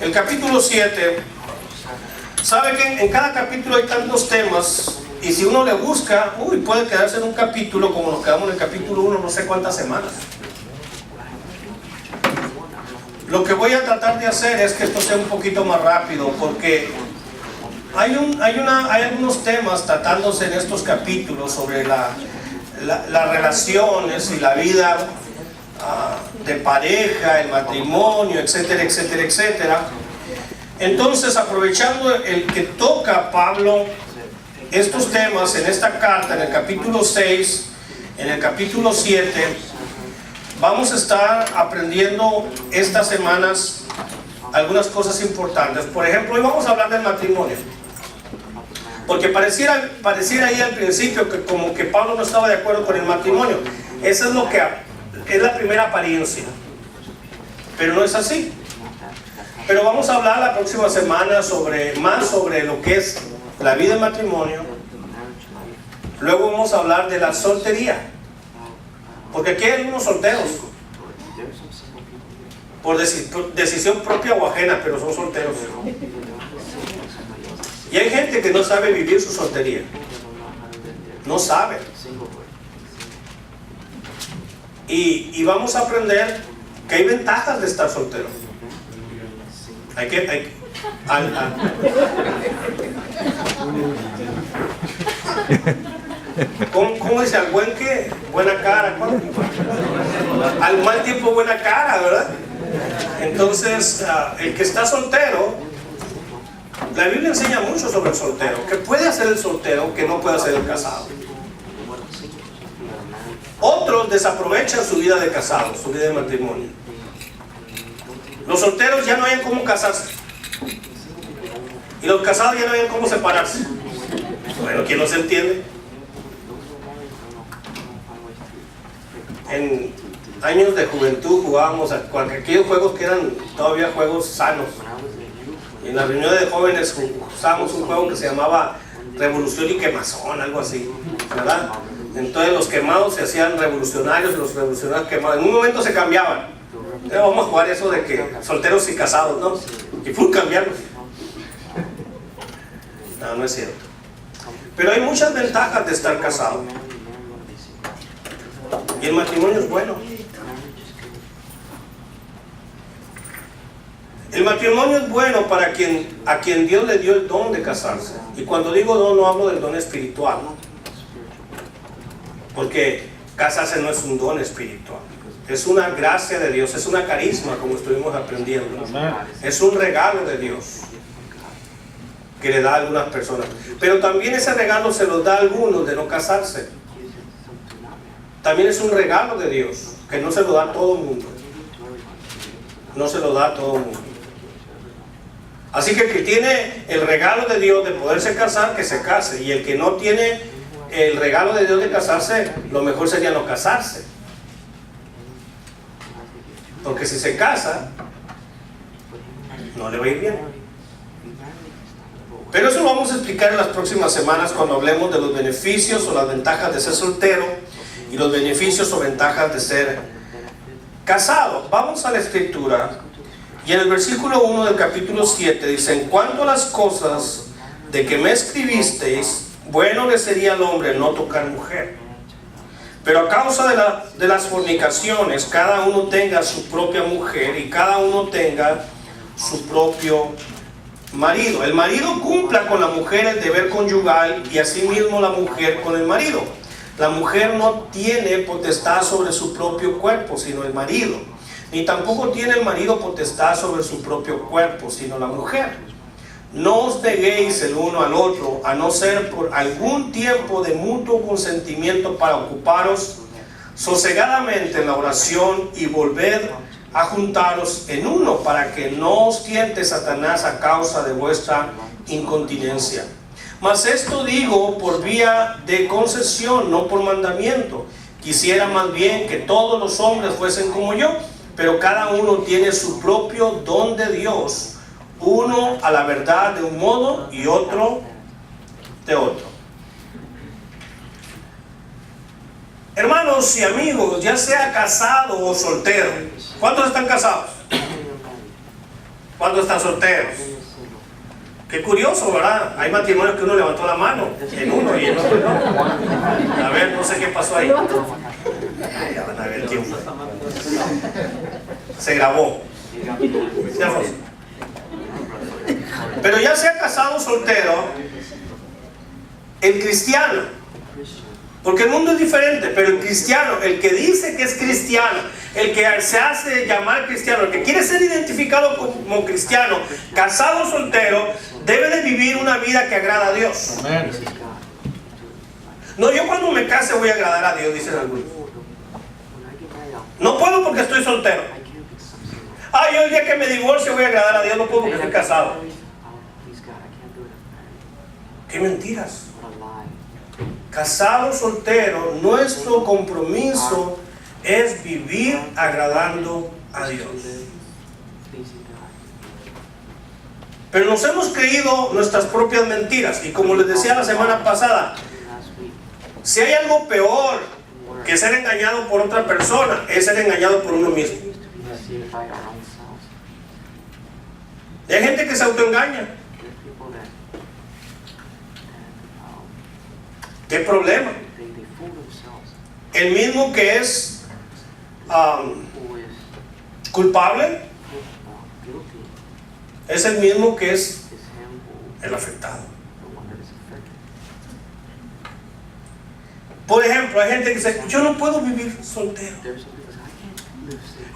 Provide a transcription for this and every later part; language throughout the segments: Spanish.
El capítulo 7, sabe que en cada capítulo hay tantos temas, y si uno le busca, puede quedarse en un capítulo como nos quedamos en el capítulo 1 no sé cuántas semanas. Lo que voy a tratar de hacer es que esto sea un poquito más rápido, porque hay algunos temas tratándose en estos capítulos sobre las relaciones y la vida de pareja, el matrimonio, etcétera, etcétera, etcétera. Entonces, aprovechando el que toca Pablo estos temas en esta carta, en el capítulo 6, en el capítulo 7, vamos a estar aprendiendo estas semanas algunas cosas importantes. Por ejemplo, hoy vamos a hablar del matrimonio, porque pareciera ahí al principio que como que Pablo no estaba de acuerdo con el matrimonio. Eso es lo que es la primera apariencia, pero no es así. Pero vamos a hablar la próxima semana más sobre lo que es la vida en matrimonio. Luego vamos a hablar de la soltería, porque aquí hay algunos solteros por decisión propia o ajena, pero son solteros. Y hay gente que no sabe vivir su soltería, no sabe. Y vamos a aprender que hay ventajas de estar soltero. ¿Cómo dice? Al buen que buena cara, al mal tiempo buena cara, ¿verdad? Entonces, el que está soltero, la Biblia enseña mucho sobre el soltero, que puede hacer el soltero, que no puede hacer el casado. Otros desaprovechan su vida de casado, su vida de matrimonio. Los solteros ya no hayan cómo casarse, y los casados ya no hayan cómo separarse. Bueno, ¿quién no se entiende? En años de juventud jugábamos a aquellos juegos que eran todavía juegos sanos. Y en la reunión de jóvenes usábamos un juego que se llamaba Revolución y Quemazón, algo así, ¿verdad? Entonces los quemados se hacían revolucionarios y los revolucionarios quemados. En un momento se cambiaban. Entonces vamos a jugar eso de que solteros y casados, ¿no? Y cambiarlos. No, no es cierto. Pero hay muchas ventajas de estar casado. Y el matrimonio es bueno. El matrimonio es bueno para a quien Dios le dio el don de casarse. Y cuando digo don, no hablo del don espiritual, porque casarse no es un don espiritual, es una gracia de Dios, es una carisma, como estuvimos aprendiendo. Es un regalo de Dios que le da a algunas personas, pero también ese regalo se los da a algunos de no casarse. También es un regalo de Dios que no se lo da a todo el mundo, no se lo da a todo el mundo. Así que el que tiene el regalo de Dios de poderse casar, que se case, y el que no tiene el regalo de Dios de casarse, lo mejor sería no casarse, porque si se casa no le va a ir bien. Pero eso lo vamos a explicar en las próximas semanas cuando hablemos de los beneficios o las ventajas de ser soltero y los beneficios o ventajas de ser casado. Vamos a la escritura, y en el versículo 1 del capítulo 7 dice: en cuanto a las cosas de que me escribisteis, bueno le sería al hombre no tocar mujer, pero a causa de las fornicaciones, cada uno tenga su propia mujer y cada uno tenga su propio marido. El marido cumpla con la mujer el deber conyugal, y asimismo la mujer con el marido. La mujer no tiene potestad sobre su propio cuerpo, sino el marido, ni tampoco tiene el marido potestad sobre su propio cuerpo, sino la mujer. No os neguéis el uno al otro, a no ser por algún tiempo de mutuo consentimiento, para ocuparos sosegadamente en la oración y volved a juntaros en uno, para que no os tiente Satanás a causa de vuestra incontinencia. Mas esto digo por vía de concesión, no por mandamiento. Quisiera más bien que todos los hombres fuesen como yo, pero cada uno tiene su propio don de Dios, uno a la verdad de un modo y otro de otro. Hermanos y amigos, ya sea casado o soltero, ¿cuántos están casados? ¿Cuántos están solteros? Qué curioso, ¿verdad? Hay matrimonios que uno levantó la mano en uno y en otro no. A ver, no sé qué pasó ahí. Ya van a ver el tiempo. Se grabó. Pero ya sea casado o soltero, el cristiano, porque el mundo es diferente, pero el cristiano, el que dice que es cristiano, el que se hace llamar cristiano, el que quiere ser identificado como cristiano, casado o soltero, debe de vivir una vida que agrada a Dios. No, yo cuando me case voy a agradar a Dios, dicen algunos. No puedo porque estoy soltero. Yo el día que me divorcio voy a agradar a Dios, no puedo porque estoy casado. ¡Qué mentiras! Casado, soltero, nuestro compromiso es vivir agradando a Dios. Pero nos hemos creído nuestras propias mentiras. Y como les decía la semana pasada, si hay algo peor que ser engañado por otra persona, es ser engañado por uno mismo. Y hay gente que se autoengaña. ¿Qué problema? El mismo que es culpable es el mismo que es el afectado. Por ejemplo, hay gente que dice, yo no puedo vivir soltero,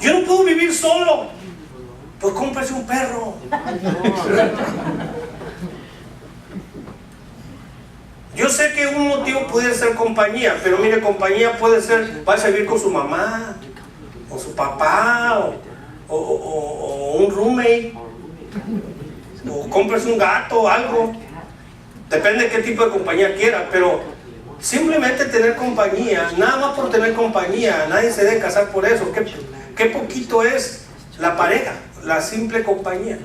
yo no puedo vivir solo. Pues cómprese un perro. Yo sé que un motivo puede ser compañía, pero mire, compañía puede ser, va a vivir con su mamá, o su papá, o un roommate, o compres un gato o algo. Depende de qué tipo de compañía quiera, pero simplemente tener compañía, nada más por tener compañía, nadie se debe casar por eso. ¿Qué poquito es la pareja, la simple compañía?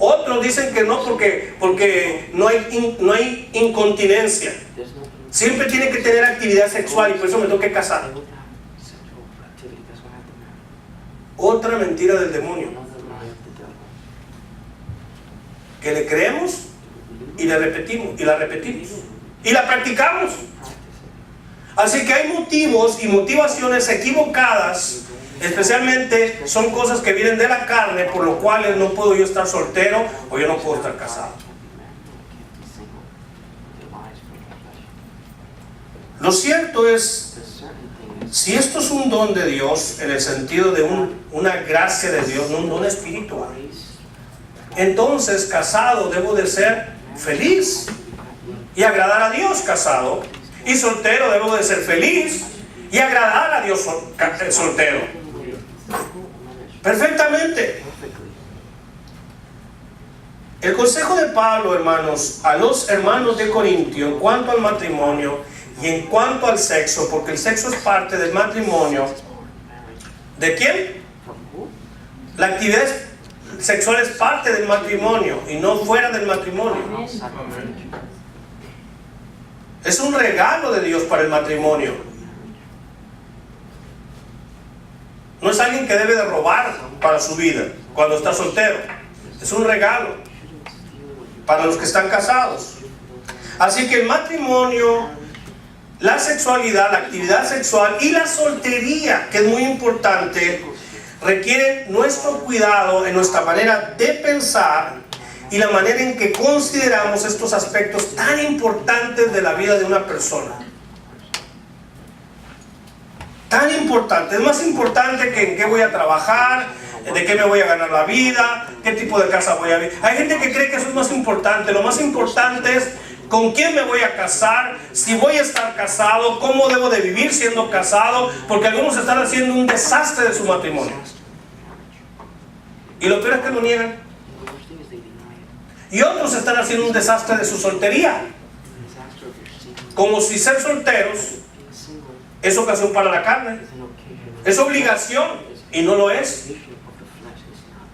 Otros dicen que no porque no hay incontinencia. Siempre tiene que tener actividad sexual y por eso me tengo que casar. Otra mentira del demonio, que le creemos y le repetimos y la repetimos y la practicamos. Así que hay motivos y motivaciones equivocadas. Especialmente son cosas que vienen de la carne, por lo cual no puedo yo estar soltero o yo no puedo estar casado. Lo cierto es, si esto es un don de Dios, en el sentido de una gracia de Dios, no un don espiritual, entonces casado debo de ser feliz y agradar a Dios casado, y soltero debo de ser feliz y agradar a Dios soltero. Perfectamente. El consejo de Pablo, hermanos, a los hermanos de Corintio en cuanto al matrimonio y en cuanto al sexo, porque el sexo es parte del matrimonio. ¿De quién? La actividad sexual es parte del matrimonio y no fuera del matrimonio. Es un regalo de Dios para el matrimonio. No es alguien que debe de robar para su vida cuando está soltero. Es un regalo para los que están casados. Así que el matrimonio, la sexualidad, la actividad sexual y la soltería, que es muy importante, requieren nuestro cuidado en nuestra manera de pensar y la manera en que consideramos estos aspectos tan importantes de la vida de una persona. Tan importante, es más importante que en qué voy a trabajar, de qué me voy a ganar la vida, qué tipo de casa voy a vivir. Hay gente que cree que eso es más importante. Lo más importante es con quién me voy a casar, si voy a estar casado, cómo debo de vivir siendo casado, porque algunos están haciendo un desastre de su matrimonio. Y lo peor es que lo niegan. Y otros están haciendo un desastre de su soltería, como si ser solteros es ocasión para la carne, es obligación y no lo es.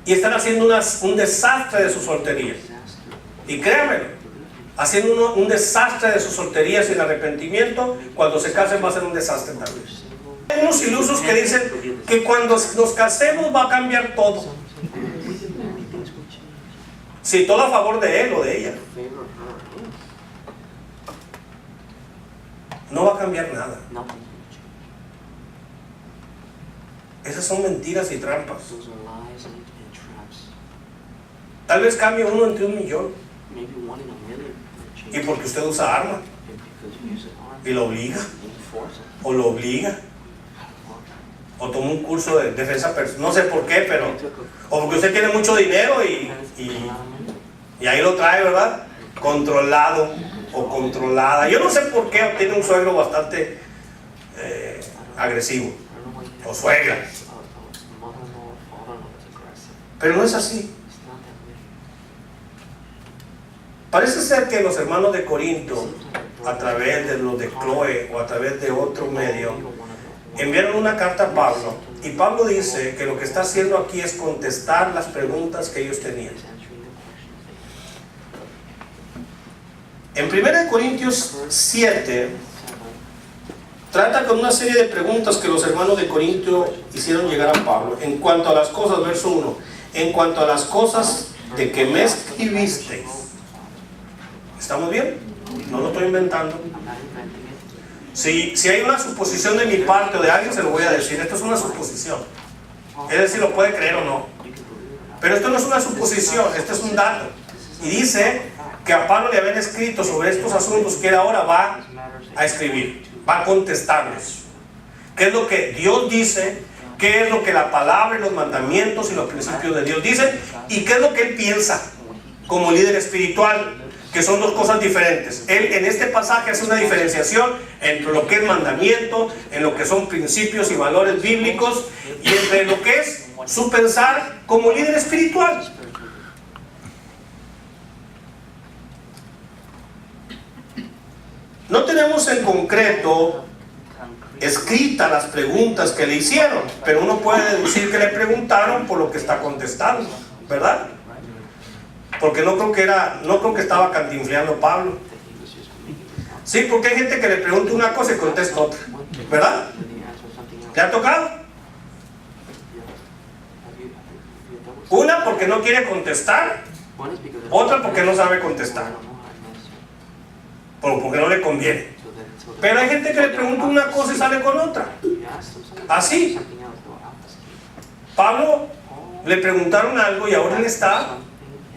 Y están haciendo un desastre de su soltería. Y créanme, haciendo un desastre de su soltería sin arrepentimiento, cuando se casen va a ser un desastre también. Hay unos ilusos que dicen que cuando nos casemos va a cambiar todo. Sí, todo a favor de él o de ella. No va a cambiar nada. Esas son mentiras y trampas. Tal vez cambie uno entre 1,000,000. Y porque usted usa arma. Y lo obliga. O lo obliga. O toma un curso de defensa personal. No sé por qué, pero. O porque usted tiene mucho dinero y ahí lo trae, ¿verdad? Controlado o controlada. Yo no sé por qué tiene un suegro bastante agresivo. O suegra. Pero no es así. Parece ser que los hermanos de Corinto, a través de los de Chloe o a través de otro medio, enviaron una carta a Pablo. Y Pablo dice que lo que está haciendo aquí es contestar las preguntas que ellos tenían. En 1 Corintios 7 trata con una serie de preguntas que los hermanos de Corinto hicieron llegar a Pablo. En cuanto a las cosas, verso 1, en cuanto a las cosas de que me escribisteis. ¿Estamos bien? No lo estoy inventando. Si hay una suposición de mi parte o de alguien, se lo voy a decir. Esto es una suposición. Es decir, lo puede creer o no. Pero esto no es una suposición, esto es un dato. Y dice que a Pablo le habían escrito sobre estos asuntos que él ahora va a escribir, va a contestarles. ¿Qué es lo que Dios dice? ¿Qué es lo que la palabra y los mandamientos y los principios de Dios dicen? ¿Y qué es lo que él piensa como líder espiritual? Que son dos cosas diferentes. Él en este pasaje hace una diferenciación entre lo que es mandamiento, en lo que son principios y valores bíblicos, y entre lo que es su pensar como líder espiritual. No tenemos en concreto escritas las preguntas que le hicieron, pero uno puede deducir que le preguntaron por lo que está contestando, ¿verdad? Porque no creo que estaba cantinfleando Pablo. Sí, porque hay gente que le pregunta una cosa y contesta otra, ¿verdad? ¿Le ha tocado? Una porque no quiere contestar, otra porque no sabe contestar, porque no le conviene. Pero hay gente que le pregunta una cosa y sale con otra. Así. Pablo le preguntaron algo y ahora él está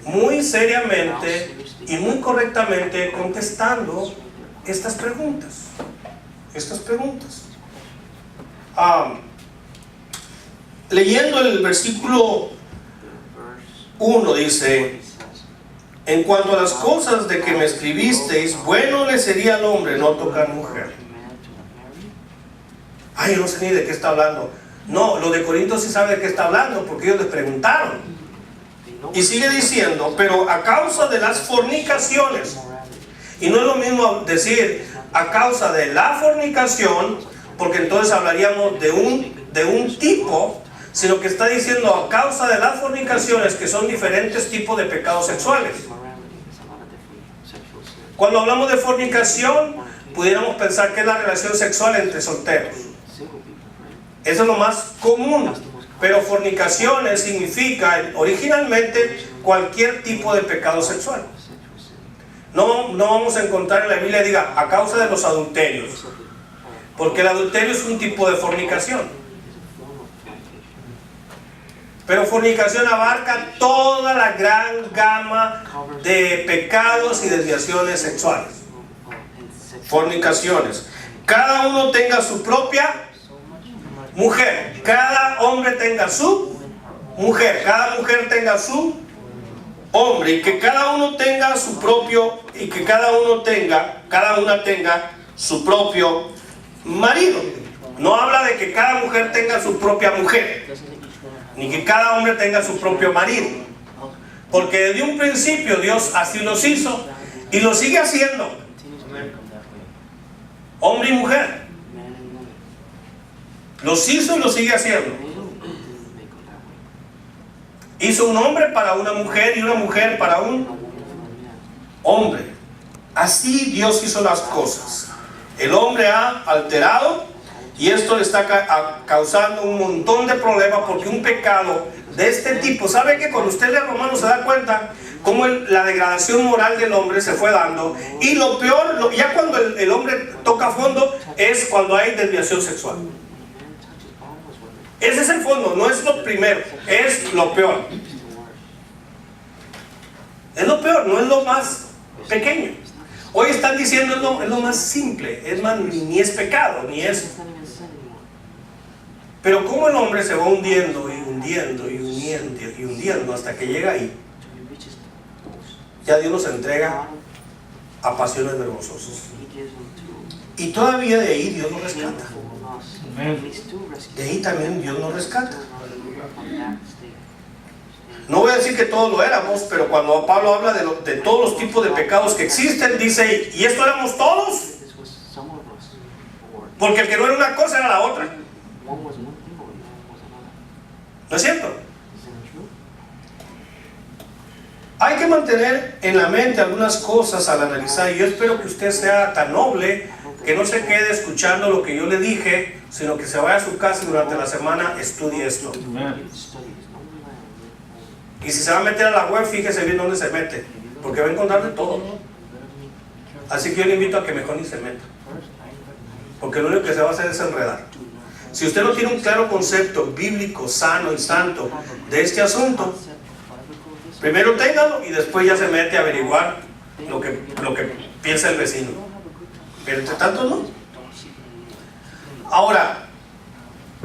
muy seriamente y muy correctamente contestando estas preguntas. Leyendo el versículo 1 dice: en cuanto a las cosas de que me escribisteis, bueno le sería al hombre no tocar mujer. Ay, yo no sé ni de qué está hablando. No, los de Corinto sí saben de qué está hablando, porque ellos les preguntaron. Y sigue diciendo, pero a causa de las fornicaciones. Y no es lo mismo decir a causa de la fornicación, porque entonces hablaríamos de un tipo, sino que está diciendo a causa de las fornicaciones, que son diferentes tipos de pecados sexuales. Cuando hablamos de fornicación, pudiéramos pensar que es la relación sexual entre solteros. Eso es lo más común. Pero fornicaciones significa originalmente cualquier tipo de pecado sexual. No vamos a encontrar en la Biblia diga a causa de los adulterios, porque el adulterio es un tipo de fornicación. Pero fornicación abarca toda la gran gama de pecados y desviaciones sexuales. Fornicaciones. Cada uno tenga su propia mujer, cada hombre tenga su mujer, cada mujer tenga su hombre, y que cada uno tenga su propio, y que cada una tenga su propio marido. No habla de que cada mujer tenga su propia mujer, ni que cada hombre tenga su propio marido, porque desde un principio Dios así los hizo y lo sigue haciendo, hombre y mujer. Los hizo y lo sigue haciendo. Hizo un hombre para una mujer y una mujer para un hombre. Así Dios hizo las cosas. El hombre ha alterado Y esto le está causando un montón de problemas, porque un pecado de este tipo, ¿sabe que cuando usted lee Romanos se da cuenta cómo la degradación moral del hombre se fue dando? Y lo peor, ya cuando el hombre toca fondo, es cuando hay desviación sexual. Ese es el fondo, no es lo primero, es lo peor. Es lo peor, no es lo más pequeño. Hoy están diciendo es lo más simple, es más, ni es pecado, ni es. Pero como el hombre se va hundiendo y hundiendo y hundiendo y hundiendo hasta que llega ahí, ya Dios nos entrega a pasiones vergonzosas. Y todavía de ahí Dios nos rescata. De ahí también Dios nos rescata. No voy a decir que todos lo éramos, pero cuando Pablo habla de todos los tipos de pecados que existen, dice, ¿y esto éramos todos? Porque el que no era una cosa era la otra. ¿No es cierto? Hay que mantener en la mente algunas cosas al analizar, y yo espero que usted sea tan noble que no se quede escuchando lo que yo le dije, sino que se vaya a su casa y durante la semana estudie esto. Y si se va a meter a la web, fíjese bien dónde se mete, porque va a encontrar de todo. Así que yo le invito a que mejor ni se meta, porque lo único que se va a hacer es enredar. Si usted no tiene un claro concepto bíblico, sano y santo de este asunto, primero téngalo y después ya se mete a averiguar lo que piensa el vecino. Pero entre tanto no. Ahora,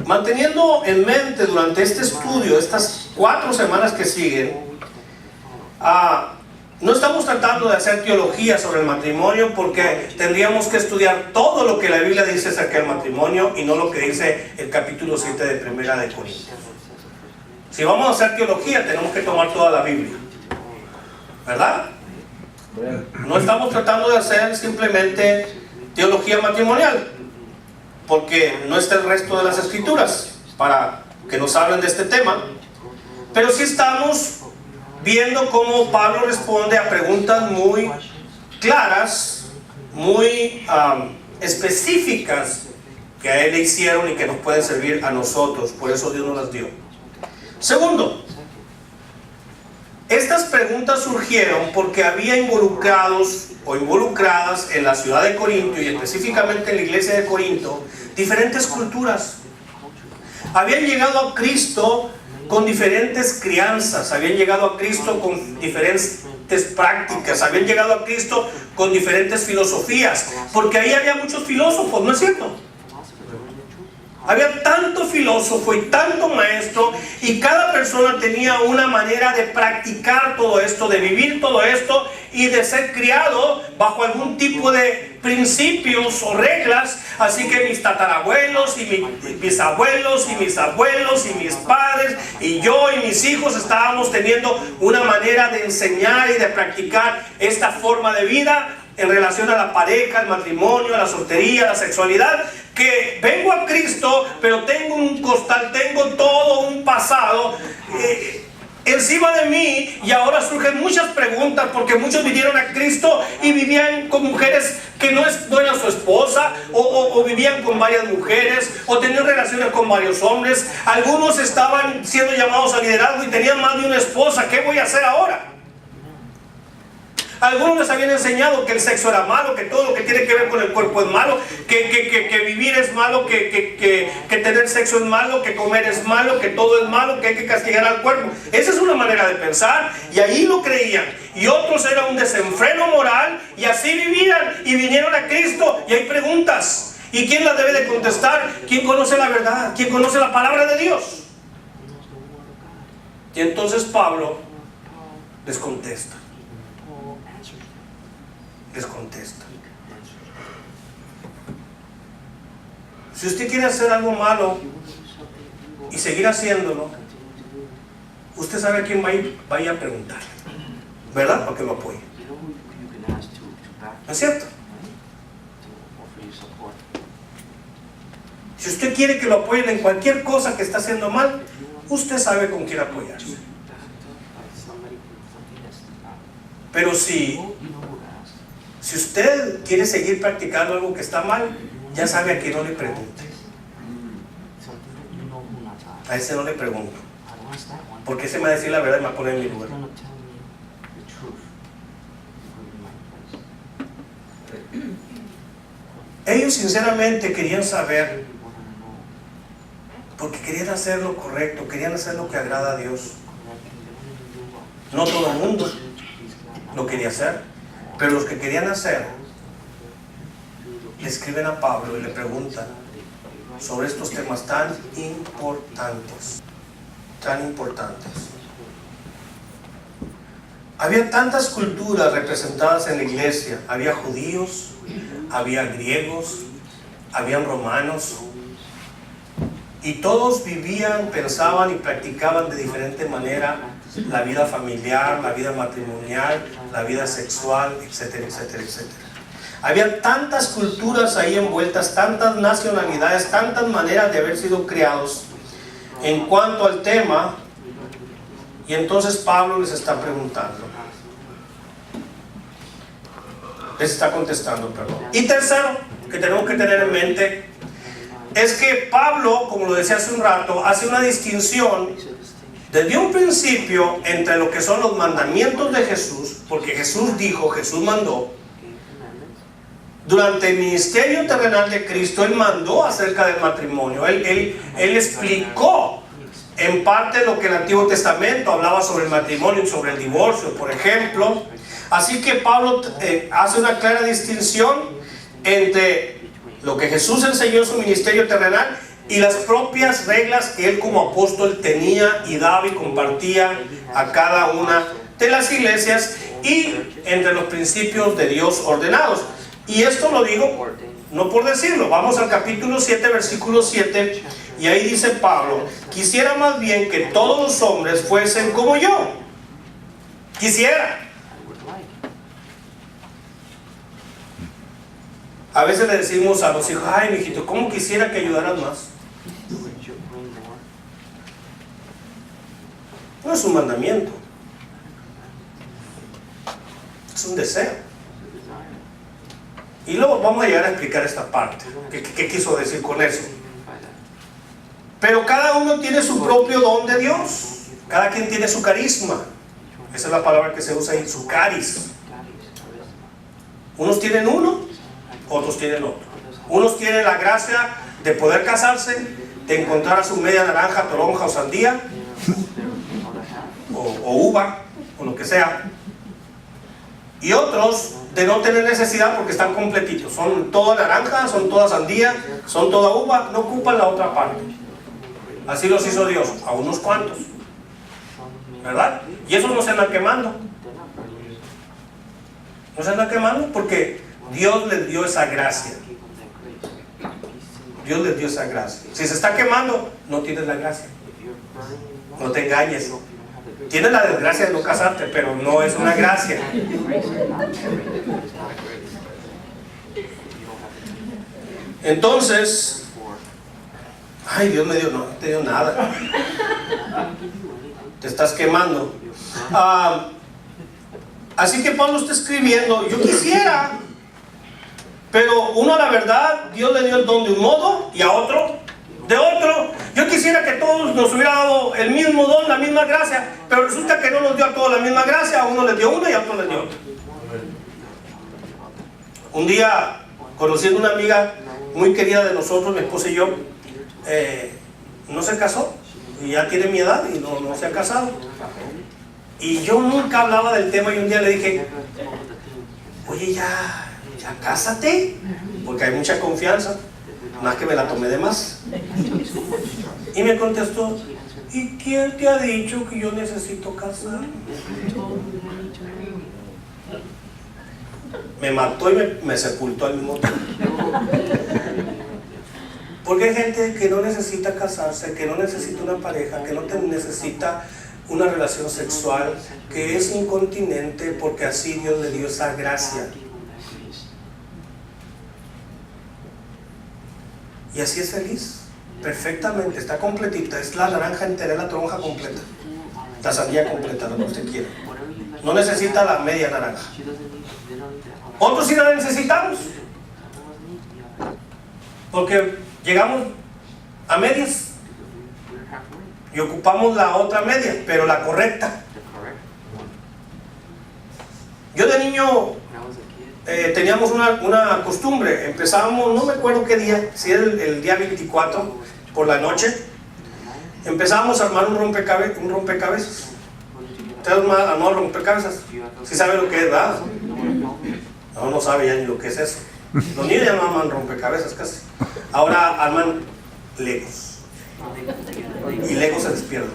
manteniendo en mente durante este estudio, estas 4 semanas que siguen, no estamos tratando de hacer teología sobre el matrimonio, porque tendríamos que estudiar todo lo que la Biblia dice acerca del matrimonio y no lo que dice el capítulo 7 de Primera de Corintios. Si vamos a hacer teología, tenemos que tomar toda la Biblia, ¿verdad? No estamos tratando de hacer simplemente teología matrimonial, porque no está el resto de las escrituras para que nos hablen de este tema, pero sí estamos viendo cómo Pablo responde a preguntas muy claras, muy específicas que a él le hicieron y que nos pueden servir a nosotros. Por eso Dios nos las dio. Segundo, estas preguntas surgieron porque había involucrados o involucradas en la ciudad de Corinto, y específicamente en la iglesia de Corinto, diferentes culturas. Habían llegado a Cristo con diferentes crianzas, habían llegado a Cristo con diferentes prácticas, habían llegado a Cristo con diferentes filosofías, porque ahí había muchos filósofos, ¿no es cierto? Había tanto filósofo y tanto maestro, y cada persona tenía una manera de practicar todo esto, de vivir todo esto y de ser criado bajo algún tipo de principios o reglas. Así que mis tatarabuelos y mis abuelos y mis abuelos y mis padres y yo y mis hijos estábamos teniendo una manera de enseñar y de practicar esta forma de vida en relación a la pareja, al matrimonio, a la soltería, a la sexualidad, que vengo a Cristo, pero tengo un costal, tengo todo un pasado encima de mí, y ahora surgen muchas preguntas, porque muchos vinieron a Cristo y vivían con mujeres que no era su esposa, o vivían con varias mujeres, o tenían relaciones con varios hombres. Algunos estaban siendo llamados a liderazgo y tenían más de una esposa. ¿Qué voy a hacer ahora? Algunos les habían enseñado que el sexo era malo, que todo lo que tiene que ver con el cuerpo es malo, que vivir es malo, que tener sexo es malo, que comer es malo, que todo es malo, que hay que castigar al cuerpo. Esa es una manera de pensar, y ahí lo creían. Y otros era un desenfreno moral, y así vivían, y vinieron a Cristo. Y hay preguntas, ¿y quién las debe de contestar? ¿Quién conoce la verdad? ¿Quién conoce la palabra de Dios? Y entonces Pablo les contesta. Si usted quiere hacer algo malo y seguir haciéndolo, usted sabe a quién va a ir a preguntar, ¿verdad? Para que lo apoye. ¿No es cierto? Si usted quiere que lo apoyen en cualquier cosa que está haciendo mal, usted sabe con quién apoyarse. Pero si usted quiere seguir practicando algo que está mal, ya sabe a quién no le pregunte. A ese no le pregunto. Porque ese me va a decir la verdad y me va a poner en mi lugar. Ellos sinceramente querían saber, porque querían hacer lo correcto, querían hacer lo que agrada a Dios. No todo el mundo lo quería hacer, pero los que querían hacer le escriben a Pablo y le preguntan sobre estos temas tan importantes, tan importantes. Había tantas culturas representadas en la iglesia. Había judíos, había griegos, habían romanos, y todos vivían, pensaban y practicaban de diferente manera la vida familiar, la vida matrimonial, la vida sexual, etcétera, etcétera, etcétera. Había tantas culturas ahí envueltas, tantas nacionalidades, tantas maneras de haber sido criados en cuanto al tema. Y entonces Pablo les está preguntando, les está contestando, perdón. Y tercero, que tenemos que tener en mente, es que Pablo, como lo decía hace un rato, hace una distinción desde un principio entre lo que son los mandamientos de Jesús, porque Jesús dijo, Jesús mandó. Durante el ministerio terrenal de Cristo, Él mandó acerca del matrimonio. Él explicó en parte lo que el Antiguo Testamento hablaba sobre el matrimonio y sobre el divorcio, por ejemplo. Así que Pablo hace una clara distinción entre lo que Jesús enseñó en su ministerio terrenal y las propias reglas que Él como apóstol tenía y daba y compartía a cada una de las iglesias, y entre los principios de Dios ordenados. Y esto lo digo no por decirlo. Vamos al capítulo 7, versículo 7, y ahí dice Pablo: quisiera más bien que todos los hombres fuesen como yo. Quisiera. A veces le decimos a los hijos: ay, mijito, ¿cómo quisiera que ayudaras más? No es un mandamiento, es un deseo. Y luego vamos a llegar a explicar esta parte. ¿Qué quiso decir con eso? Pero cada uno tiene su propio don de Dios. Cada quien tiene su carisma. Esa es la palabra que se usa ahí, su caris. Unos tienen uno, otros tienen otro. Unos tienen la gracia de poder casarse, de encontrar a su media naranja, toronja o sandía, o uva, o lo que sea. Y otros de no tener necesidad porque están completitos. Son toda naranja, son toda sandía, son toda uva, no ocupan la otra parte. Así los hizo Dios, a unos cuantos, ¿verdad? Y esos no se andan quemando. No se andan quemando porque Dios les dio esa gracia. Dios les dio esa gracia. Si se está quemando, no tienes la gracia. No te engañes. Tienes la desgracia de no casarte, pero no es una gracia. Entonces, ay, Dios me dio, no te dio nada. Te estás quemando. Así que Pablo está escribiendo: yo quisiera, pero uno, la verdad, Dios le dio el don de un modo y a otro de otro. Yo quisiera que todos nos hubiera dado el mismo don, la misma gracia, pero resulta que no nos dio a todos la misma gracia. A uno les dio una y a otro les dio otra. Un día, conociendo una amiga muy querida de nosotros, mi esposa y yo, no se casó, y ya tiene mi edad y no se ha casado. Y yo nunca hablaba del tema, y un día le dije: oye, ya cásate, porque hay mucha confianza. Más que me la tomé de más. Y me contestó: ¿y quién te ha dicho que yo necesito casarme? Me mató y me sepultó al mismo tiempo. Porque hay gente que no necesita casarse, que no necesita una pareja, que no necesita una relación sexual, que es incontinente porque así Dios le dio esa gracia. Y así es feliz, perfectamente, está completita. Es la naranja entera, la toronja completa, la sandía completa, lo que usted quiera. No necesita la media naranja. Otros sí la necesitamos, porque llegamos a medias. y ocupamos la otra media, pero la correcta. Yo de niño teníamos una costumbre, empezábamos, no me acuerdo qué día, si era el día 24 por la noche, empezábamos a armar un rompecabezas. ¿Ustedes armaron rompecabezas? ¿Sí saben lo que es, verdad? No sabe ya ni lo que es eso. Los niños ya no arman rompecabezas casi. Ahora arman legos. Y legos se despiertan.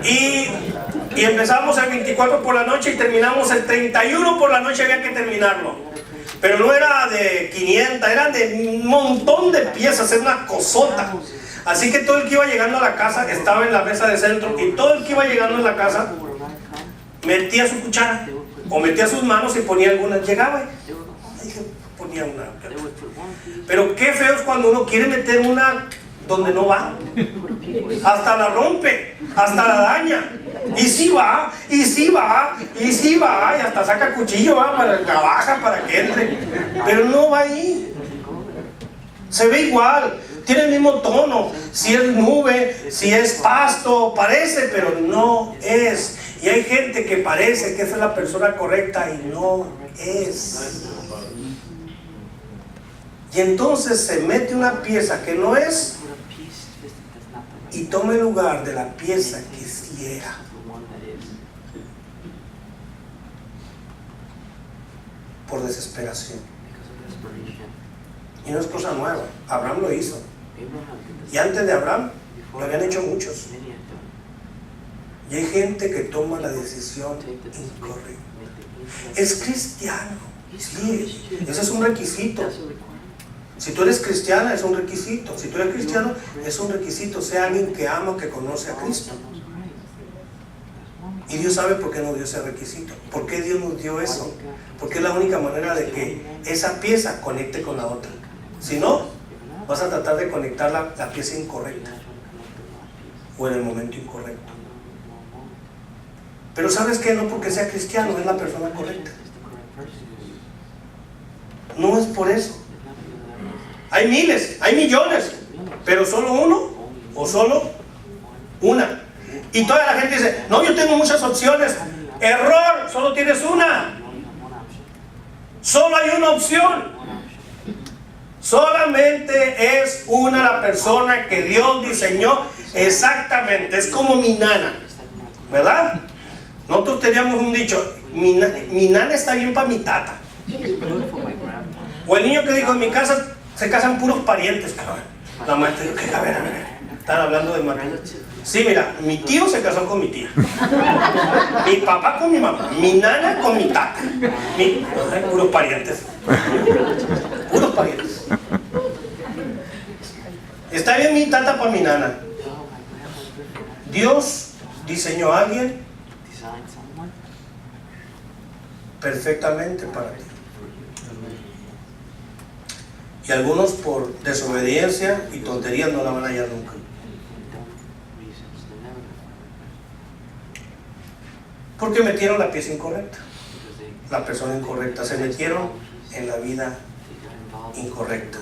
Y empezamos el 24 por la noche y terminamos el 31 por la noche, había que terminarlo. Pero no era de 500, eran de un montón de piezas, era una cosota. Así que todo el que iba llegando a la casa estaba en la mesa de centro, y todo el que iba llegando a la casa metía su cuchara o metía sus manos y ponía algunas, llegaba y ponía una. Pero qué feo es cuando uno quiere meter una donde no va, hasta la rompe, hasta la daña, y sí va, y sí va, y sí va, y hasta saca cuchillo, va, la baja para que entre, pero no va ahí. Se ve igual, tiene el mismo tono, si es nube, si es pasto, parece, pero no es. Y hay gente que parece que esa es la persona correcta y no es. Y entonces se mete una pieza que no es y toma el lugar de la pieza que sí era. Por desesperación. Y no es cosa nueva. Abraham lo hizo. Y antes de Abraham lo habían hecho muchos. Y hay gente que toma la decisión incorrecta. Es cristiano. Sí, ese es un requisito. Si tú eres cristiana, es un requisito. Si tú eres cristiano, es un requisito. Sea alguien que ama, que conoce a Cristo. Y Dios sabe por qué nos dio ese requisito. ¿Por qué Dios nos dio eso? Porque es la única manera de que esa pieza conecte con la otra. Si no, vas a tratar de conectar la pieza incorrecta o en el momento incorrecto. Pero ¿sabes qué? No porque sea cristiano es la persona correcta. No es por eso. Hay miles, hay millones, pero solo uno o solo una. Y toda la gente dice, no, yo tengo muchas opciones. Error, solo tienes una. Solo hay una opción. Solamente es una la persona que Dios diseñó exactamente. Es como mi nana, ¿verdad? Nosotros teníamos un dicho, mi nana está bien para mi tata. O el niño que dijo, en mi casa se casan puros parientes, cabrón. La maestra dijo, a ver, están hablando de matrimonio. Sí, mira, mi tío se casó con mi tía, mi papá con mi mamá, mi nana con mi tata, puros parientes, puros parientes. Está bien mi tata para mi nana. Dios diseñó a alguien perfectamente para ti. Y algunos por desobediencia y tonterías no la van a hallar nunca. Porque metieron la pieza incorrecta, la persona incorrecta, se metieron en la vida incorrecta.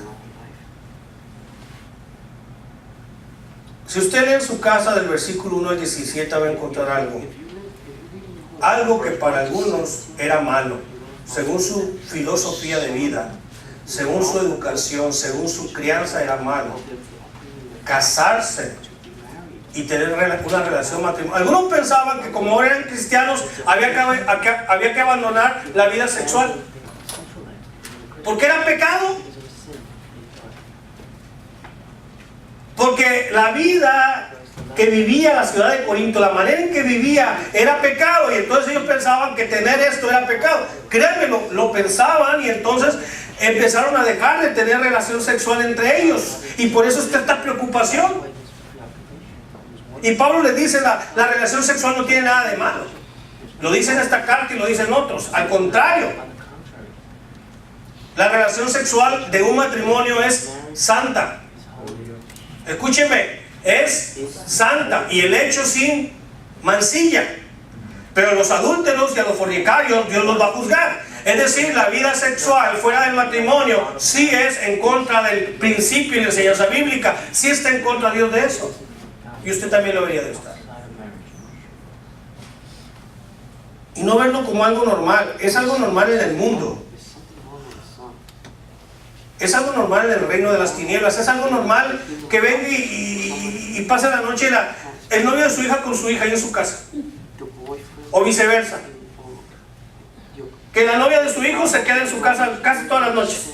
Si usted lee en su casa del versículo 1 al 17 va a encontrar algo que para algunos era malo, según su filosofía de vida, según su educación, según su crianza era malo. Casarse y tener una relación matrimonial. Algunos pensaban que como eran cristianos había que abandonar la vida sexual porque era pecado, porque la vida que vivía la ciudad de Corinto, la manera en que vivía era pecado, y entonces ellos pensaban que tener esto era pecado. Créanme, lo pensaban, y entonces empezaron a dejar de tener relación sexual entre ellos, y por eso está esta preocupación. Y Pablo les dice, la relación sexual no tiene nada de malo. Lo dice en esta carta y lo dicen otros. Al contrario, la relación sexual de un matrimonio es santa. Escúcheme, es santa, y el hecho sin mancilla. Pero a los adúlteros y a los fornicarios Dios los va a juzgar. Es decir, la vida sexual fuera del matrimonio sí es en contra del principio y la enseñanza bíblica, sí está en contra de Dios de eso. Y usted también lo debería de estar. Y no verlo como algo normal. Es algo normal en el mundo. Es algo normal en el reino de las tinieblas. Es algo normal que venga y pase la noche el novio de su hija con su hija ahí en su casa. O viceversa. Que la novia de su hijo se quede en su casa casi todas las noches.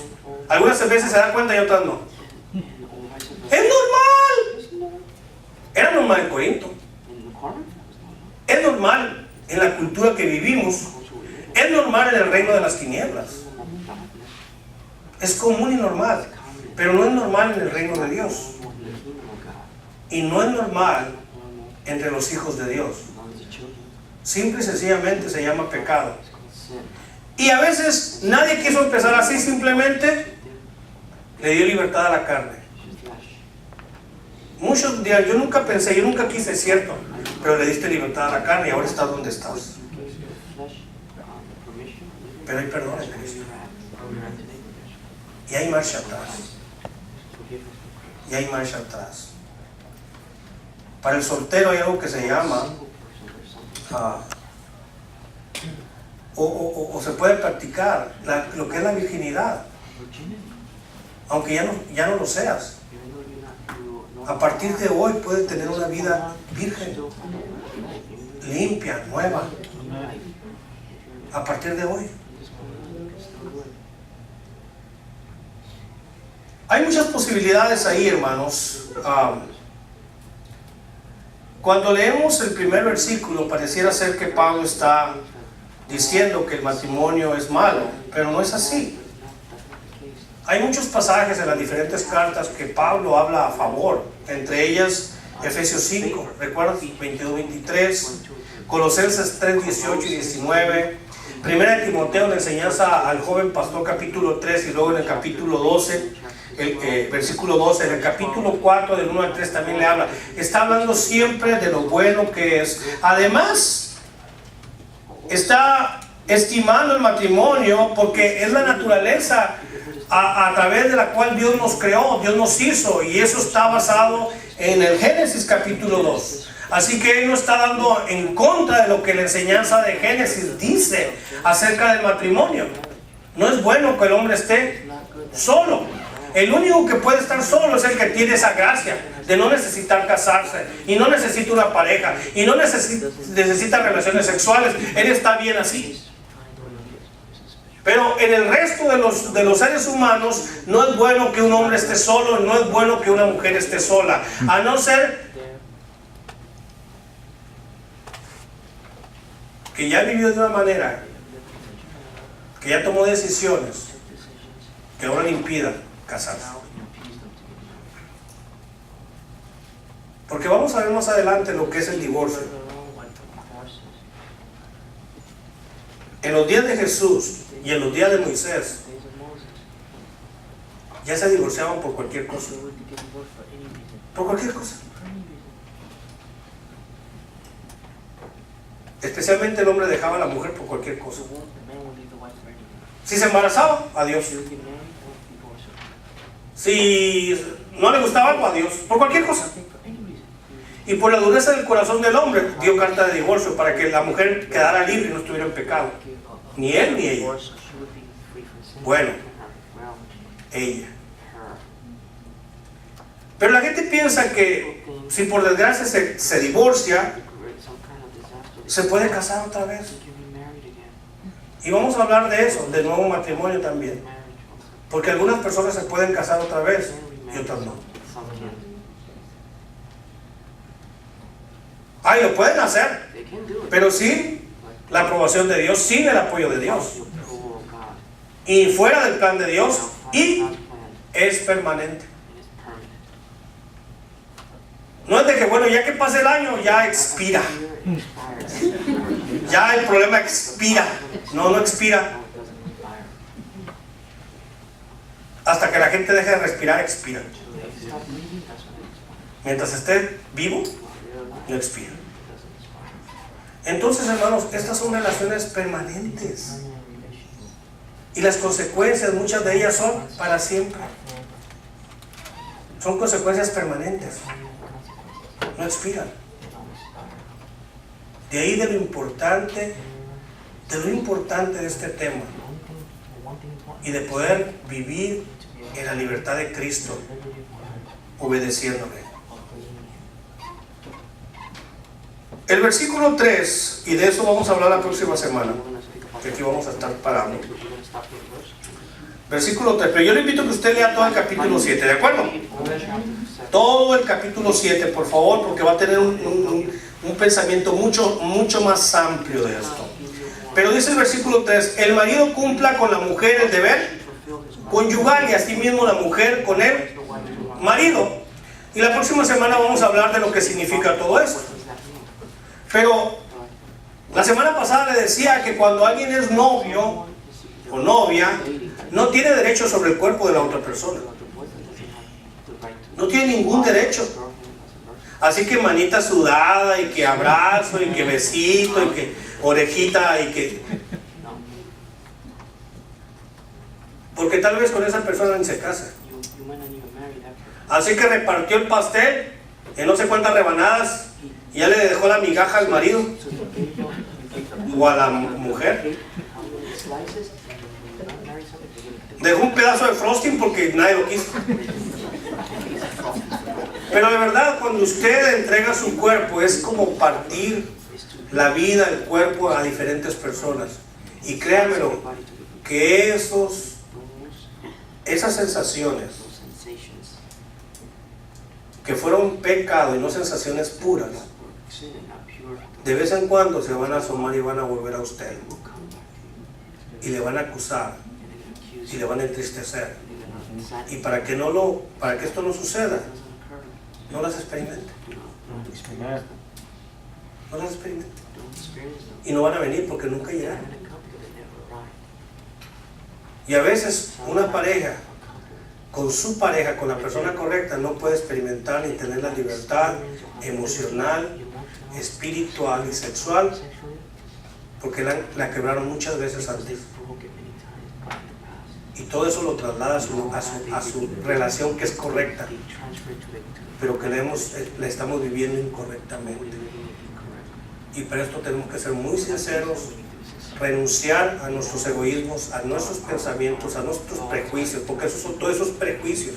Algunas veces se da cuenta y otras no. Es normal. Era normal en Corinto. Es normal en la cultura que vivimos. Es normal en el reino de las tinieblas. Es común y normal. Pero no es normal en el reino de Dios. Y no es normal entre los hijos de Dios. Simple y sencillamente se llama pecado. Y a veces nadie quiso empezar así, simplemente le dio libertad a la carne. Muchos dirán, yo nunca pensé, yo nunca quise, es cierto, pero le diste libertad a la carne y ahora estás donde estás. Pero hay perdón en Cristo. Y hay marcha atrás. Y hay marcha atrás. Para el soltero hay algo que se llama o se puede practicar lo que es la virginidad, aunque ya no lo seas. A partir de hoy puedes tener una vida virgen, limpia, nueva. A partir de hoy. Hay muchas posibilidades ahí, hermanos. Cuando leemos el primer versículo, pareciera ser que Pablo está diciendo que el matrimonio es malo, pero no es así. Hay muchos pasajes en las diferentes cartas que Pablo habla a favor, entre ellas Efesios 5, recuerdan, 22-23, Colosenses 3, 18 y 19, Primera de Timoteo, la enseñanza al joven pastor, capítulo 3, y luego en el capítulo 12, versículo 12, en el capítulo 4 del 1 al 3 también le habla. Está hablando siempre de lo bueno que es. Además, está estimando el matrimonio porque es la naturaleza a través de la cual Dios nos creó, Dios nos hizo, y eso está basado en el Génesis capítulo 2. Así que Él no está dando en contra de lo que la enseñanza de Génesis dice acerca del matrimonio. No es bueno que el hombre esté solo. El único que puede estar solo es el que tiene esa gracia de no necesitar casarse, y no necesita una pareja, y no necesita relaciones sexuales. Él está bien así. Pero en el resto de los seres humanos no es bueno que un hombre esté solo, no es bueno que una mujer esté sola, a no ser que ya vivió de una manera, que ya tomó decisiones que ahora le impidan casarse. Porque vamos a ver más adelante lo que es el divorcio. En los días de Jesús y en los días de Moisés ya se divorciaban por cualquier cosa. Por cualquier cosa. Especialmente el hombre dejaba a la mujer por cualquier cosa. Si se embarazaba, adiós. Si no le gustaba algo, adiós. Por cualquier cosa. Y por la dureza del corazón del hombre dio carta de divorcio para que la mujer quedara libre y no estuviera en pecado. Ni él ni ella. Bueno, ella. Pero la gente piensa que si por desgracia se divorcia, se puede casar otra vez. Y vamos a hablar de eso, del nuevo matrimonio también. Porque algunas personas se pueden casar otra vez y otras no. Ay, lo pueden hacer, pero sin la aprobación de Dios, sin el apoyo de Dios. Y fuera del plan de Dios, y es permanente. No es de que, bueno, ya que pase el año, ya expira. Ya el problema expira. No expira. Hasta que la gente deje de respirar, expira. Mientras esté vivo, no expira. Entonces, hermanos, estas son relaciones permanentes. Y las consecuencias, muchas de ellas son para siempre. Son consecuencias permanentes. No expiran. De ahí de lo importante de este tema. Y de poder vivir en la libertad de Cristo, obedeciéndole. El versículo 3, y de eso vamos a hablar la próxima semana, que aquí vamos a estar parando. Versículo 3, pero yo le invito a que usted lea todo el capítulo 7, ¿de acuerdo? Todo el capítulo 7, por favor, porque va a tener un pensamiento mucho más amplio de esto. Pero dice el versículo 3, el marido cumpla con la mujer el deber conyugal y asimismo la mujer con el marido. Y la próxima semana vamos a hablar de lo que significa todo esto. Pero la semana pasada le decía que cuando alguien es novio o novia, no tiene derecho sobre el cuerpo de la otra persona. No tiene ningún derecho. Así que manita sudada, y que abrazo, y que besito, y que orejita, y que... Porque tal vez con esa persona ni se casa. Así que repartió el pastel en no sé cuántas rebanadas y ya le dejó la migaja al marido o a la mujer. Dejó un pedazo de frosting porque nadie lo quiso. Pero de verdad, cuando usted entrega su cuerpo, es como partir la vida, el cuerpo a diferentes personas. Y créanmelo, que esas sensaciones que fueron pecado y no sensaciones puras, de vez en cuando se van a asomar y van a volver a usted y le van a acusar y le van a entristecer. Y para que esto no suceda, no las experimente. No las experimente. Y no van a venir porque nunca llegaron. Y a veces una pareja, con su pareja, con la persona correcta, no puede experimentar ni tener la libertad emocional, espiritual y sexual, porque la quebraron muchas veces antes. Y todo eso lo traslada a su relación, que es correcta, pero que la estamos viviendo incorrectamente. Y para esto tenemos que ser muy sinceros, renunciar a nuestros egoísmos, a nuestros pensamientos, a nuestros prejuicios, porque esos son todos esos prejuicios.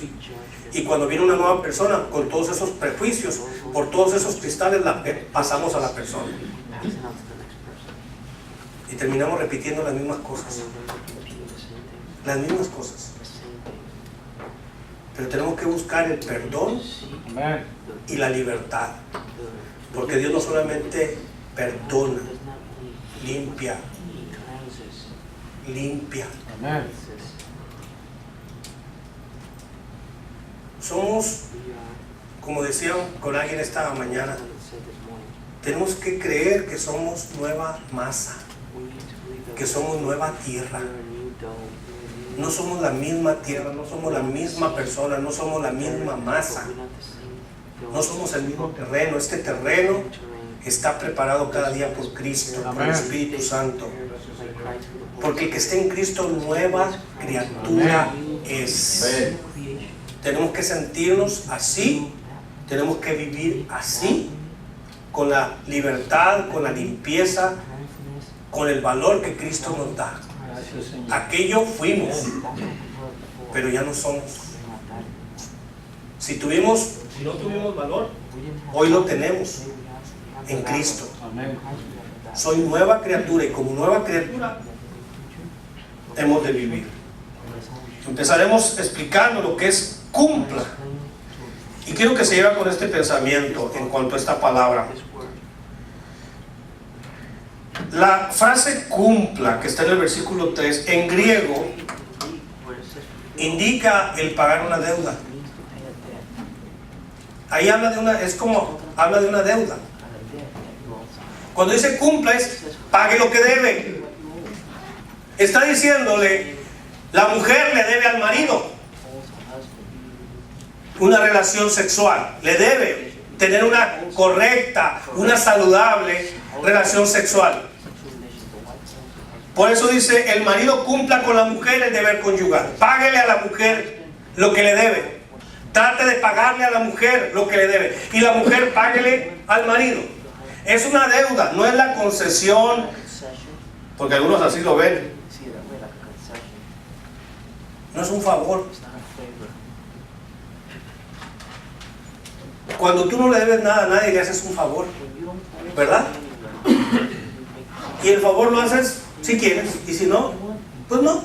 Y cuando viene una nueva persona, con todos esos prejuicios, por todos esos cristales pasamos a la persona. Y terminamos repitiendo las mismas cosas. Las mismas cosas. Pero tenemos que buscar el perdón y la libertad. Porque Dios no solamente perdona, limpia. Somos, como decía con alguien esta mañana, tenemos que creer que somos nueva masa, que somos nueva tierra. No somos la misma tierra, no somos la misma persona, no somos la misma masa, no somos el mismo terreno. Este terreno está preparado cada día por Cristo, por el Espíritu Santo. Porque el que esté en Cristo, nueva criatura es. Tenemos que sentirnos así, tenemos que vivir así, con la libertad, con la limpieza, con el valor que Cristo nos da. Aquello fuimos, pero ya no somos. Si no tuvimos valor, hoy lo tenemos en Cristo. Soy nueva criatura, y como nueva criatura hemos de vivir. Empezaremos explicando lo que es cumpla, y quiero que se lleve con este pensamiento en cuanto a esta palabra. La frase cumpla, que está en el versículo 3, en griego indica el pagar una deuda. Ahí habla de una deuda. Cuando dice cumpla, es pague lo que debe. Está diciéndole, la mujer le debe al marido una relación sexual, le debe tener una correcta, una saludable relación sexual. Por eso dice, el marido cumpla con la mujer el deber conyugal. Páguele a la mujer lo que le debe. Trate de pagarle a la mujer lo que le debe. Y la mujer páguele al marido. Es una deuda, no es la concesión, porque algunos así lo ven. No es un favor. Cuando tú no le debes nada a nadie, le haces un favor, ¿verdad? Y el favor lo haces si quieres, y si no, pues no.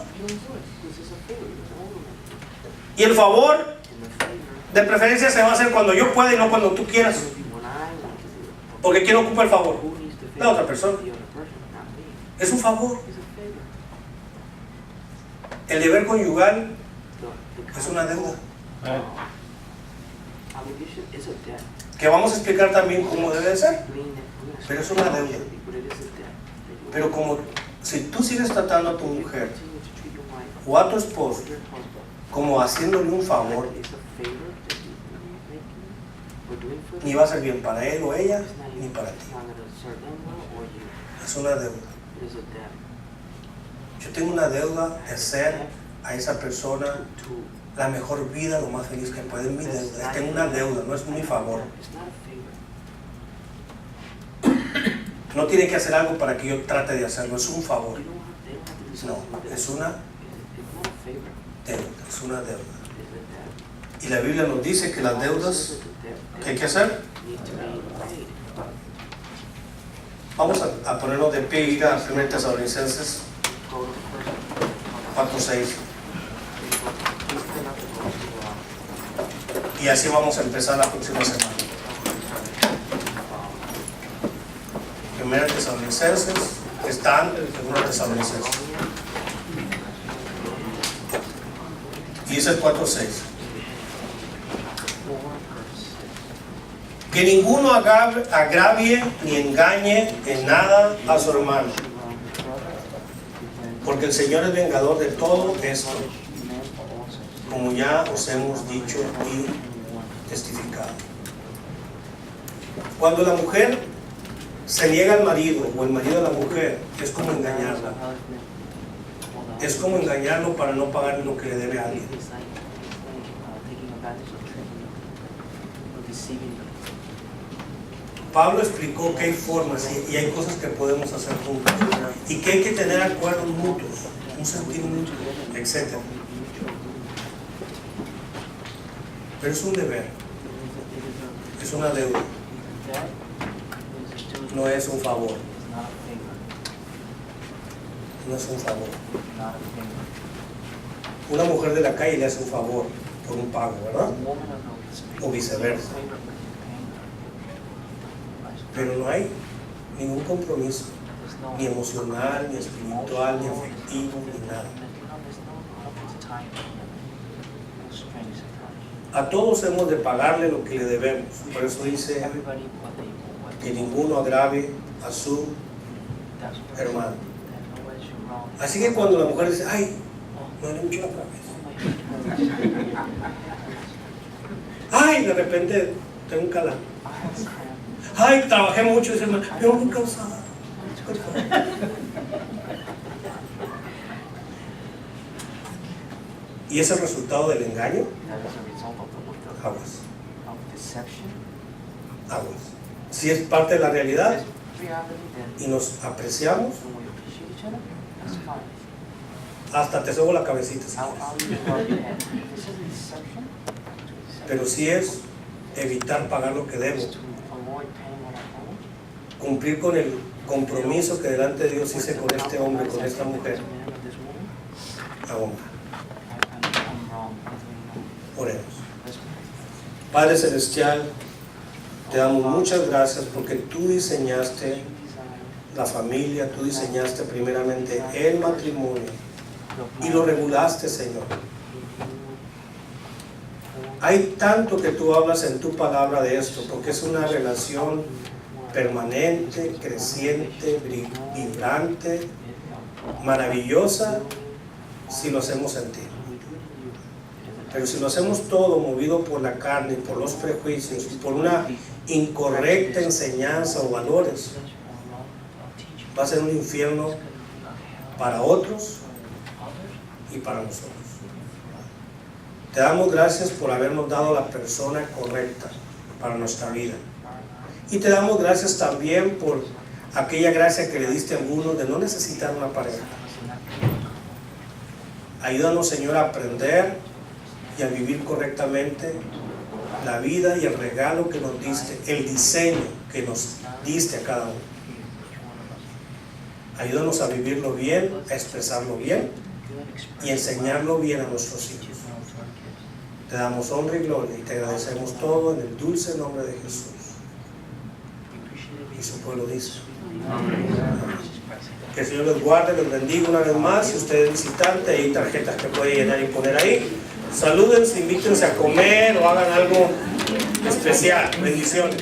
Y el favor de preferencia se va a hacer cuando yo pueda y no cuando tú quieras. Porque ¿quién ocupa el favor? La otra persona. Es un favor. El deber conyugal es una deuda. Que vamos a explicar también cómo debe de ser. Pero es una deuda. Pero como si tú sigues tratando a tu mujer o a tu esposo como haciéndole un favor, ni va a ser bien para él o ella, ni para ti. Es una deuda. Yo tengo una deuda de hacer a esa persona la mejor vida, lo más feliz que puede. En mi deuda. Tengo una deuda, no es mi favor. No tiene que hacer algo para que yo trate de hacerlo, es un favor. No, es una deuda, es una deuda. Y la Biblia nos dice que las deudas, ¿qué hay que hacer? Vamos a ponernos de pie y ir a 1 Tesalonicenses 4:6. Y así vamos a empezar la próxima semana. 1 Tesalonicenses está antes de 2 Tesalonicenses. Y dice el 4:6. Que ninguno agravie ni engañe en nada a su hermano, porque el Señor es vengador de todo esto, como ya os hemos dicho y testificado. Cuando la mujer se niega al marido o el marido a la mujer, es como engañarla. Es como engañarlo para no pagarle lo que le debe a alguien. Pablo explicó que hay formas y hay cosas que podemos hacer juntos y que hay que tener acuerdos mutuos, un sentir mutuo, etc. Pero es un deber, es una deuda, no es un favor. No es un favor. Una mujer de la calle le hace un favor por un pago, ¿verdad? O viceversa. Pero no hay ningún compromiso, ni emocional, ni espiritual, ni afectivo, ni nada. A todos hemos de pagarle lo que le debemos. Por eso dice que ninguno agrave a su hermano. Así que cuando la mujer dice, ay, me duele mucho la cabeza. Ay, de repente tengo un calambre. Ay, trabajé mucho, dice, pero muy cansada. ¿Y es el resultado del engaño? Aguas. Aguas. Si es parte de la realidad y nos apreciamos, hasta te sobo la cabecita. Pero si es evitar pagar lo que debo, cumplir con el compromiso que delante de Dios hice con este hombre, con esta mujer, aún. Oremos. Padre Celestial, te damos muchas gracias porque tú diseñaste la familia, tú diseñaste primeramente el matrimonio y lo regulaste, Señor. Hay tanto que tú hablas en tu palabra de esto, porque es una relación permanente, creciente, vibrante, maravillosa, si lo hacemos en ti. Pero si lo hacemos todo movido por la carne, por los prejuicios y por una incorrecta enseñanza o valores, va a ser un infierno para otros y para nosotros. Te damos gracias por habernos dado la persona correcta para nuestra vida. Y te damos gracias también por aquella gracia que le diste a algunos de no necesitar una pareja. Ayúdanos, Señor, a aprender y a vivir correctamente la vida y el regalo que nos diste, el diseño que nos diste a cada uno. Ayúdanos a vivirlo bien, a expresarlo bien y enseñarlo bien a nuestros hijos. Te damos honra y gloria y te agradecemos todo en el dulce nombre de Jesús. Y su pueblo dice: amén. Que el Señor los guarde, los bendiga una vez más. Si usted es visitante, hay tarjetas que puede llenar y poner ahí. Salúdense, invítense a comer o hagan algo especial. Bendiciones.